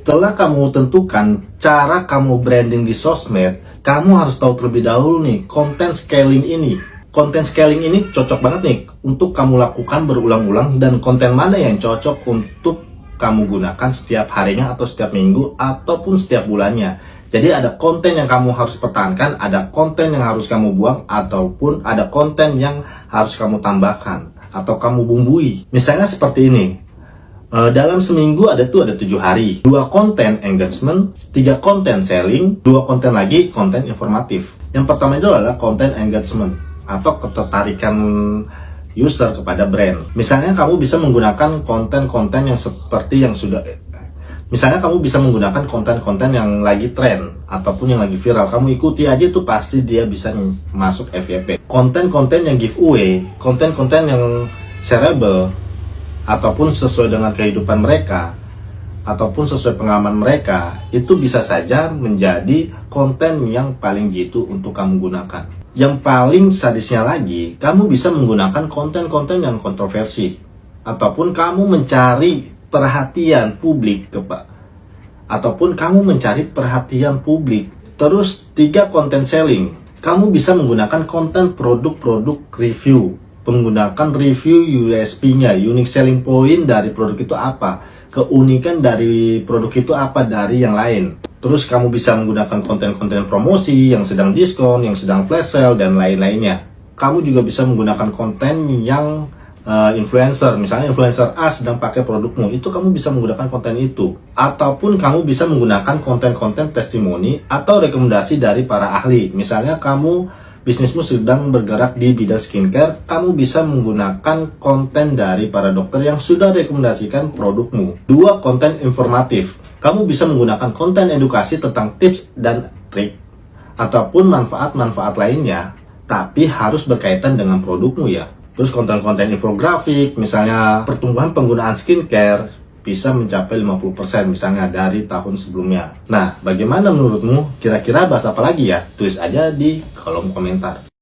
Setelah kamu tentukan cara kamu branding di sosmed, kamu harus tahu terlebih dahulu nih, content scaling ini. Content scaling ini cocok banget nih untuk kamu lakukan berulang-ulang, dan konten mana yang cocok untuk kamu gunakan setiap harinya atau setiap minggu ataupun setiap bulannya. Jadi ada konten yang kamu harus pertahankan, ada konten yang harus kamu buang, ataupun ada konten yang harus kamu tambahkan atau kamu bumbui. Misalnya seperti ini. Dalam seminggu ada 7 hari, 2 konten engagement, 3 konten selling, 2 konten lagi konten informatif. Yang pertama itu adalah konten engagement atau ketertarikan user kepada brand. Misalnya kamu bisa menggunakan konten-konten yang seperti yang sudah, misalnya kamu bisa menggunakan konten-konten yang lagi tren ataupun yang lagi viral, kamu ikuti aja tuh pasti dia bisa masuk FYP. Konten-konten yang giveaway, konten-konten yang shareable ataupun sesuai dengan kehidupan mereka ataupun sesuai pengalaman mereka, itu bisa saja menjadi konten yang paling jitu untuk kamu gunakan. Yang paling sadisnya lagi, kamu bisa menggunakan konten-konten yang kontroversi ataupun kamu mencari perhatian publik ataupun kamu mencari perhatian publik. Terus 3 konten selling, kamu bisa menggunakan konten produk-produk review, menggunakan review USP-nya, unique selling point dari produk itu apa, keunikan dari produk itu apa dari yang lain. Terus kamu bisa menggunakan konten-konten promosi yang sedang diskon, yang sedang flash sale, dan lain-lainnya. Kamu juga bisa menggunakan konten yang influencer, misalnya influencer A sedang pakai produkmu, itu kamu bisa menggunakan konten itu. Ataupun kamu bisa menggunakan konten-konten testimoni atau rekomendasi dari para ahli. Misalnya kamu bisnismu sedang bergerak di bidang skincare, kamu bisa menggunakan konten dari para dokter yang sudah rekomendasikan produkmu. 2 konten informatif, kamu bisa menggunakan konten edukasi tentang tips dan trik ataupun manfaat-manfaat lainnya, tapi harus berkaitan dengan produkmu ya. Terus konten-konten infografik, misalnya pertumbuhan penggunaan skincare bisa mencapai 50% misalnya dari tahun sebelumnya. Nah, bagaimana menurutmu? Kira-kira bahas apa lagi ya? Tulis aja di kolom komentar.